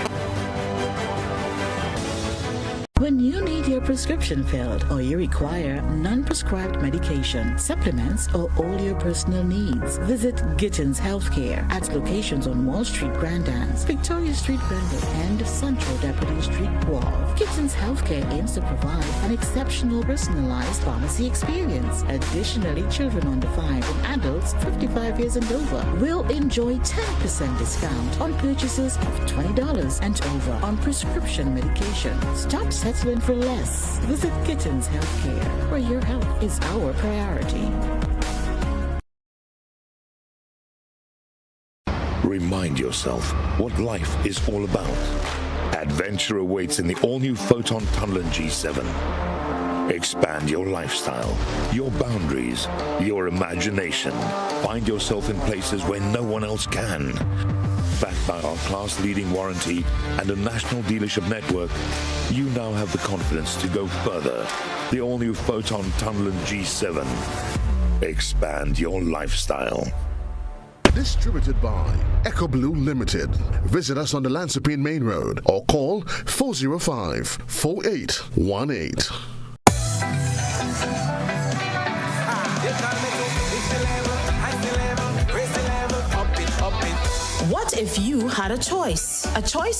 When you need your prescription filled or you require non-prescribed medication, supplements, or all your personal needs, visit Gittins Healthcare at locations on Wall Street, Grand Anse, Victoria Street, Granville, and Central Deputy Street, Guelph. Gittins Healthcare aims to provide an exceptional personalized pharmacy experience. Additionally, children under 5 and adults 55 years and over will enjoy 10% discount on purchases of $20 and over on prescription medication. Stop settling for less. Visit Gittins Healthcare, where your health is our priority. Remind yourself what life is all about. Adventure awaits in the all-new Photon Tunneler G7. Expand your lifestyle, your boundaries, your imagination. Find yourself in places where no one else can. Backed by our class-leading warranty and a national dealership network, you now have the confidence to go further. The all-new Photon Tunneler G7. Expand your lifestyle. Distributed by Echo Blue Limited. Visit us on the Lansopine Main Road or call 405-4818. What if you had a choice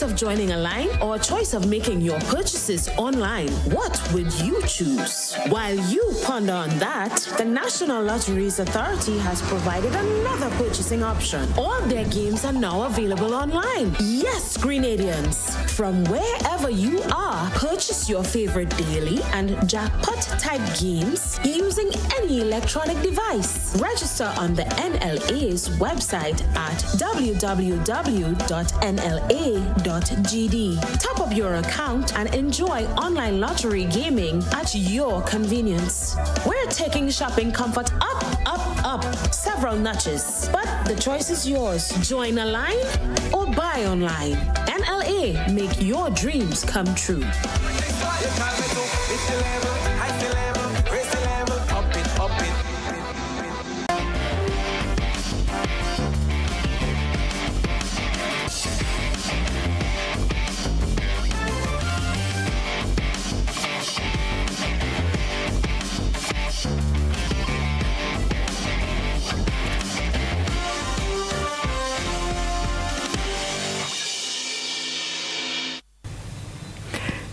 of joining a line or a choice of making your purchases online. What would you choose? While you ponder on that, the National Lotteries Authority has provided another purchasing option. All their games are now available online. Yes, Grenadians, from wherever you are, purchase your favorite daily and jackpot type games using any electronic device. Register on the NLA's website at www.nla.gd. Top up your account and enjoy online lottery gaming at your convenience. We're taking shopping comfort up several notches, but the choice is yours. Join a line or buy online. NLA, make your dreams come true.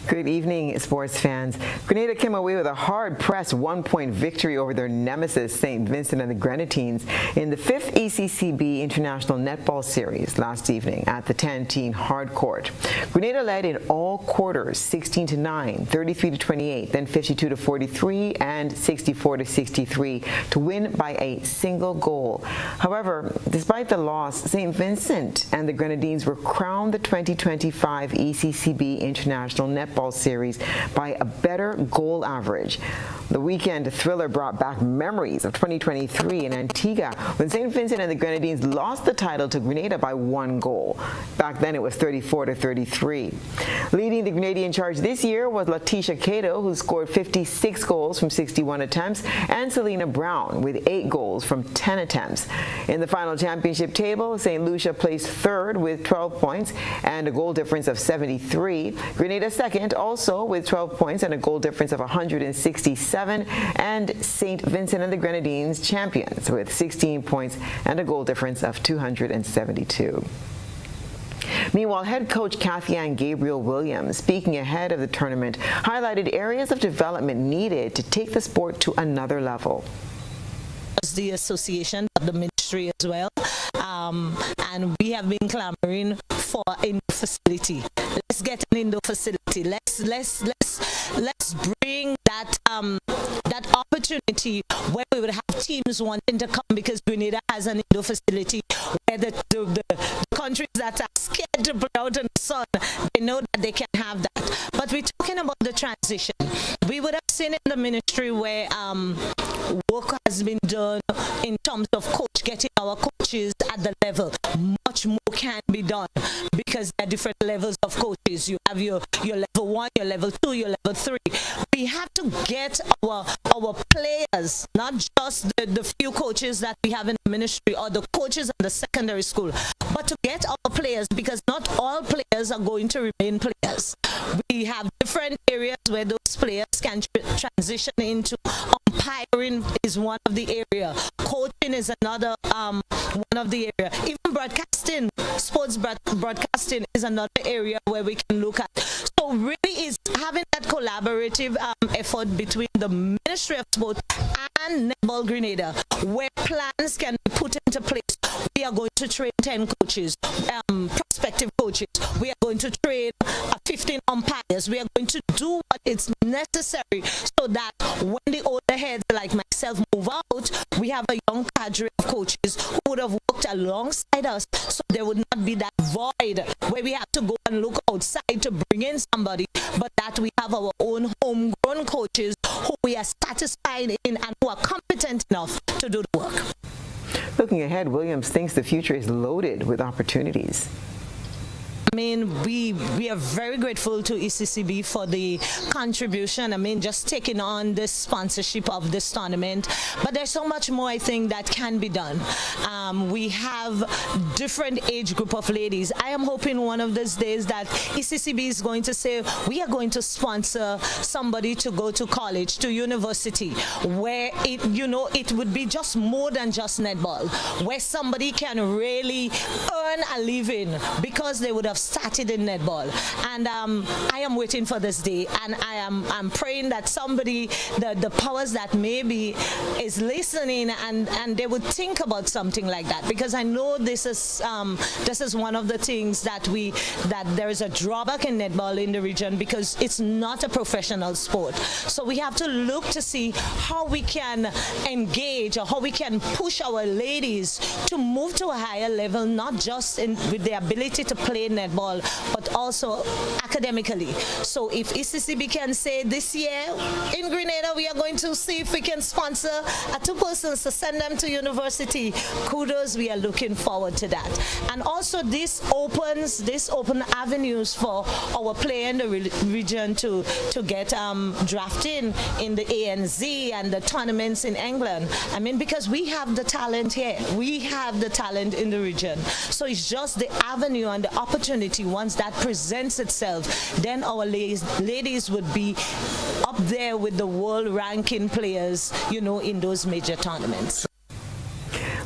Good evening, sports fans. Grenada came away with a hard-pressed one-point victory over their nemesis, St. Vincent and the Grenadines, in the 5th ECCB International Netball Series last evening at the Tantine Hard Court. Grenada led in all quarters, 16-9, 33-28, then 52-43, and 64-63 to win by a single goal. However, despite the loss, St. Vincent and the Grenadines were crowned the 2025 ECCB International Netball Series by a better goal average. The weekend thriller brought back memories of 2023 in Antigua when St. Vincent and the Grenadines lost the title to Grenada by 1 goal. Back then it was 34-33. Leading the Grenadian charge this year was Letitia Cato, who scored 56 goals from 61 attempts, and Selena Brown with 8 goals from 10 attempts. In the final championship table, St. Lucia placed third with 12 points and a goal difference of 73. Grenada second also with 12 points and a goal difference of 167, and St. Vincent and the Grenadines champions with 16 points and a goal difference of 272. Meanwhile, head coach Kathy Ann Gabriel Williams, speaking ahead of the tournament, highlighted areas of development needed to take the sport to another level. The association, the ministry as well, and we have been clamoring for an indoor facility. Let's get an indoor facility. Let's bring that that opportunity where we would have teams wanting to come, because Grenada has an indoor facility where the countries that are scared to play out in the sun, they know that they can have that. But we're talking about the transition. We would have seen in the ministry where work has been done in terms of getting our coaches at the level. Much more can be done because there are different levels of coaches. You have your level 1, your level 2, your level 3. We have to get our players, not just the few coaches that we have in the ministry or the coaches in the secondary school, but to get our players, because not all players are going to remain players. We have different areas where those players can transition into. Umpiring is one of the area. Coaching is another one of the area. Even broadcasting, sports broadcasting is another area where we can look at. So really is having that collaborative effort between the Ministry of Sport and Netball Grenada, where plans can be put into place. We are going to train 10 coaches, prospective coaches. We are going to train 15 umpires. We are going to do what is necessary so that when the older heads like myself move out, we have a young cadre of coaches who would have worked alongside us, so there would not be that void where we have to go and look outside to bring in somebody, but that we have our own homegrown coaches who we are satisfied in and who are competent enough to do the work. Looking ahead, Williams thinks the future is loaded with opportunities. I mean, we are very grateful to ECCB for the contribution. I mean, just taking on this sponsorship of this tournament. But there's so much more, I think, that can be done. We have different age group of ladies. I am hoping one of these days that ECCB is going to say, we are going to sponsor somebody to go to college, to university, where it would be just more than just netball, where somebody can really earn a living because they would have started in netball. And I am waiting for this day, and I'm praying that somebody, the powers that maybe is listening, and they would think about something like that, because I know this is one of the things that there is a drawback in netball in the region, because it's not a professional sport. So we have to look to see how we can engage, or how we can push our ladies to move to a higher level, not just with the ability to play netball, but also academically. So if ECCB can say this year in Grenada we are going to see if we can sponsor 2 persons to send them to university, kudos, we are looking forward to that. And also this open avenues for our player in the region to get drafted in the ANZ and the tournaments in England. I mean, because we have the talent here, we have the talent in the region. So it's just the avenue and the opportunity. Once that presents itself, then our ladies would be up there with the world ranking players, in those major tournaments.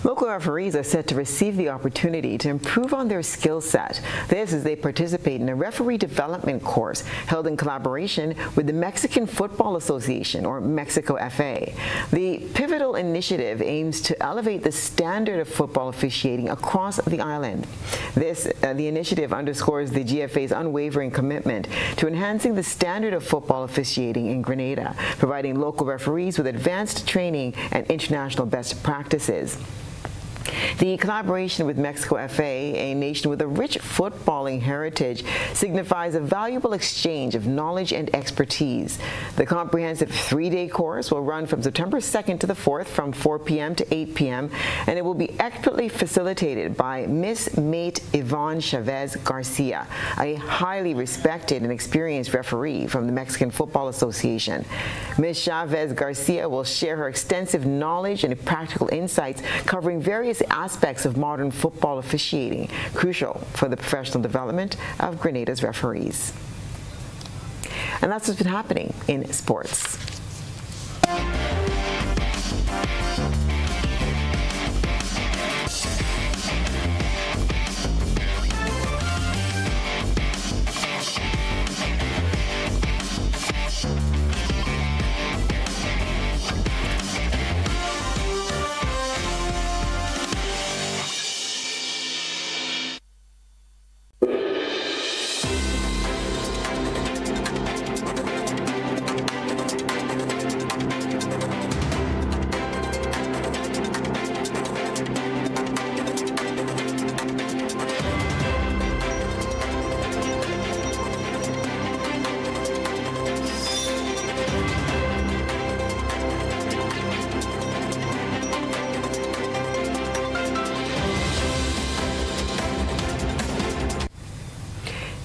Local referees are set to receive the opportunity to improve on their skill set. This as they participate in a referee development course held in collaboration with the Mexican Football Association, or Mexico FA. The pivotal initiative aims to elevate the standard of football officiating across the island. The initiative underscores the GFA's unwavering commitment to enhancing the standard of football officiating in Grenada, providing local referees with advanced training and international best practices. The collaboration with Mexico FA, a nation with a rich footballing heritage, signifies a valuable exchange of knowledge and expertise. The comprehensive 3-day course will run from September 2nd to the 4th from 4 p.m. to 8 p.m., and it will be expertly facilitated by Miss Mate Yvonne Chavez Garcia, a highly respected and experienced referee from the Mexican Football Association. Miss Chavez Garcia will share her extensive knowledge and practical insights covering various aspects of modern football officiating, crucial for the professional development of Grenada's referees. And that's what's been happening in sports.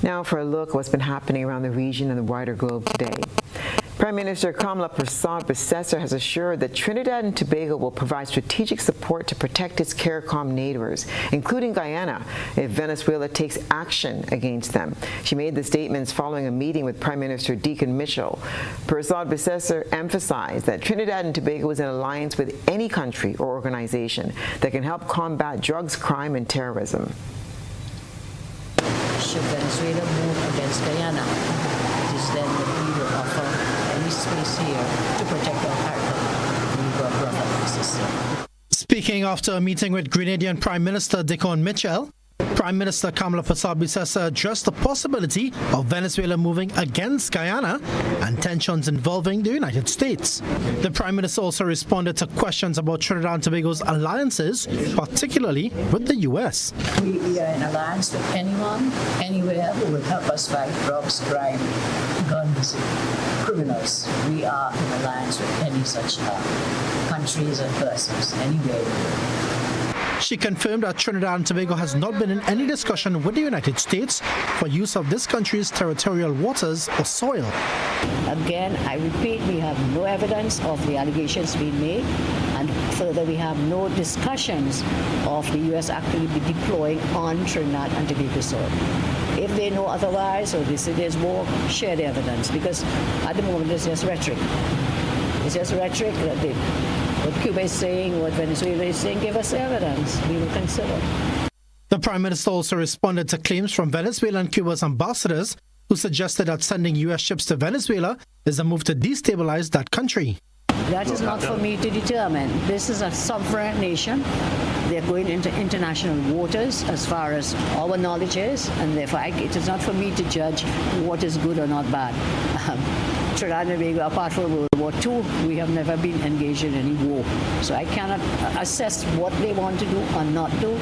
Now for a look at what's been happening around the region and the wider globe today. Prime Minister Kamala Persad-Bissessar has assured that Trinidad and Tobago will provide strategic support to protect its CARICOM neighbors, including Guyana, if Venezuela takes action against them. She made the statements following a meeting with Prime Minister Deacon Mitchell. Persad-Bissessar emphasized that Trinidad and Tobago is in alliance with any country or organization that can help combat drugs, crime, and terrorism. Should Venezuela move against Guyana, it is then that we will offer any space here to protect our CARICOM. We will brother and sister. Speaking after a meeting with Grenadian Prime Minister Deacon Mitchell, Prime Minister Kamala Persad-Bissessar addressed the possibility of Venezuela moving against Guyana and tensions involving the United States. The Prime Minister also responded to questions about Trinidad and Tobago's alliances, particularly with the U.S. We are in alliance with anyone, anywhere who will help us fight drugs, crime, guns, criminals. We are in alliance with any such countries and persons, anywhere. She confirmed that Trinidad and Tobago has not been in any discussion with the United States for use of this country's territorial waters or soil. Again, I repeat, we have no evidence of the allegations being made, and further, we have no discussions of the U.S. actually be deploying on Trinidad and Tobago soil. If they know otherwise, or they say there's more, share the evidence, because at the moment it's just rhetoric. It's just rhetoric that what Cuba is saying, what Venezuela is saying, give us evidence. We will consider. The Prime Minister also responded to claims from Venezuela and Cuba's ambassadors who suggested that sending U.S. ships to Venezuela is a move to destabilize that country. That is not for me to determine. This is a sovereign nation. They're going into international waters as far as our knowledge is, and therefore it is not for me to judge what is good or not bad. Trinidad and Tobago, apart from World War II, we have never been engaged in any war. So I cannot assess what they want to do or not do.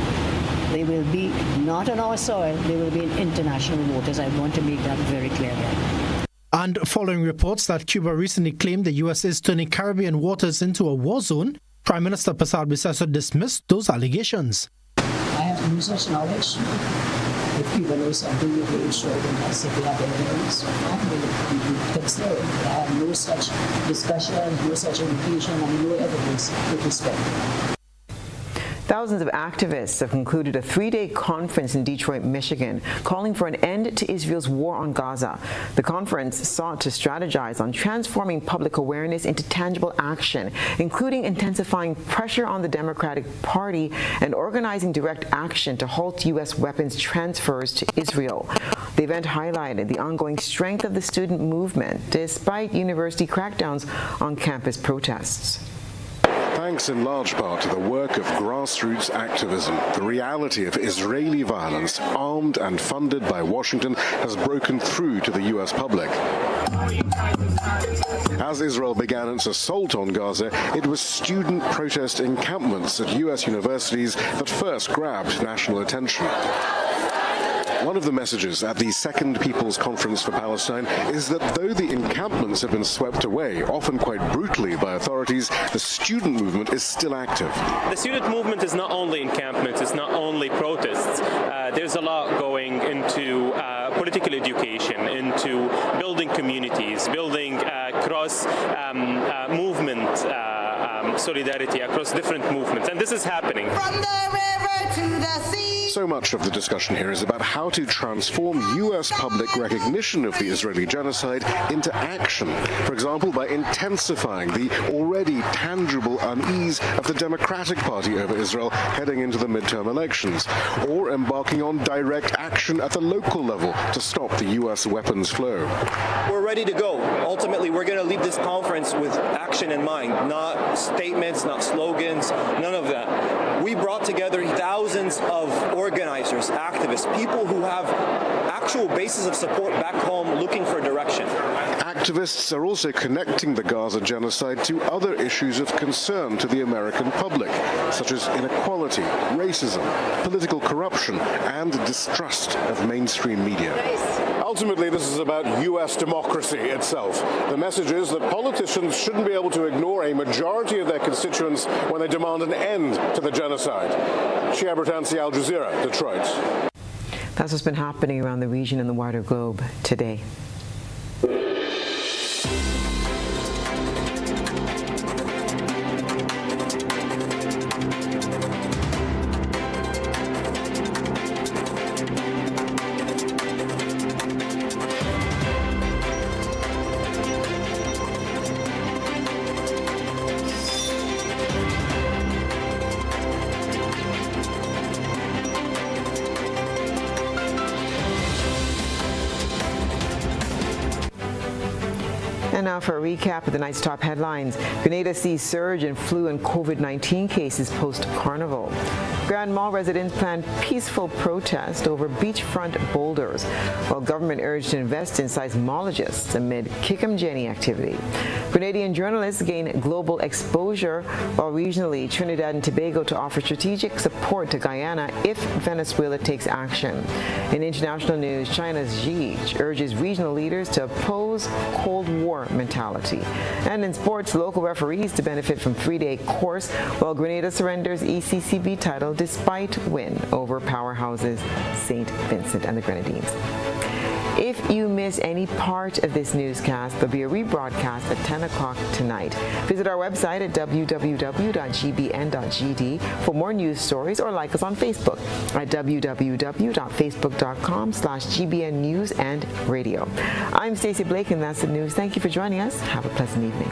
They will be not on our soil, they will be in international waters. I want to make that very clear. And following reports that Cuba recently claimed the U.S. is turning Caribbean waters into a war zone, Prime Minister Prasad Bisaso dismissed those allegations. I have no such knowledge. If Cuba knows something, they will show them as if they have evidence. We will consider it. I have no such discussion, no such indication, and no evidence with respect. Thousands of activists have concluded a 3-day conference in Detroit, Michigan, calling for an end to Israel's war on Gaza. The conference sought to strategize on transforming public awareness into tangible action, including intensifying pressure on the Democratic Party and organizing direct action to halt U.S. weapons transfers to Israel. The event highlighted the ongoing strength of the student movement, despite university crackdowns on campus protests. Thanks in large part to the work of grassroots activism, the reality of Israeli violence, armed and funded by Washington, has broken through to the U.S. public. As Israel began its assault on Gaza, it was student protest encampments at U.S. universities that first grabbed national attention. One of the messages at the Second People's Conference for Palestine is that though the encampments have been swept away, often quite brutally by authorities, the student movement is still active. The student movement is not only encampments, it's not only protests. There's a lot going into political education, into building communities, building cross-movement solidarity across different movements. And this is happening. From the river to the sea. So much of the discussion here is about how to transform U.S. public recognition of the Israeli genocide into action. For example, by intensifying the already tangible unease of the Democratic Party over Israel heading into the midterm elections, or embarking on direct action at the local level to stop the U.S. weapons flow. We're ready to go. Ultimately, we're going to leave this conference with action in mind, not statements, not slogans, none of that. We brought together thousands of organizers, activists, people who have actual bases of support back home looking for direction. Activists are also connecting the Gaza genocide to other issues of concern to the American public, such as inequality, racism, political corruption, and distrust of mainstream media. Ultimately, this is about U.S. democracy itself. The message is that politicians shouldn't be able to ignore a majority of their constituents when they demand an end to the genocide. Shia Bertansi, Al Jazeera, Detroit. That's what's been happening around the region and the wider globe today. And now for a recap of the night's top headlines. Grenada sees surge in flu and COVID-19 cases post-carnival. Grand Mall residents plan peaceful protest over beachfront boulders, while government urged to invest in seismologists amid Kick'em activity. Grenadian journalists gain global exposure, while regionally Trinidad and Tobago to offer strategic support to Guyana if Venezuela takes action. In international news, China's Xi urges regional leaders to oppose Cold War mentality. And in sports, local referees to benefit from 3-day course, while Grenada surrenders ECCB title prevailed despite win over powerhouses St. Vincent and the Grenadines. If you miss any part of this newscast, there'll be a rebroadcast at 10 o'clock tonight. Visit our website at www.gbn.gd for more news stories, or like us on Facebook at www.facebook.com/GBN News and Radio. I'm Stasia Blake, and that's the news. Thank you for joining us. Have a pleasant evening.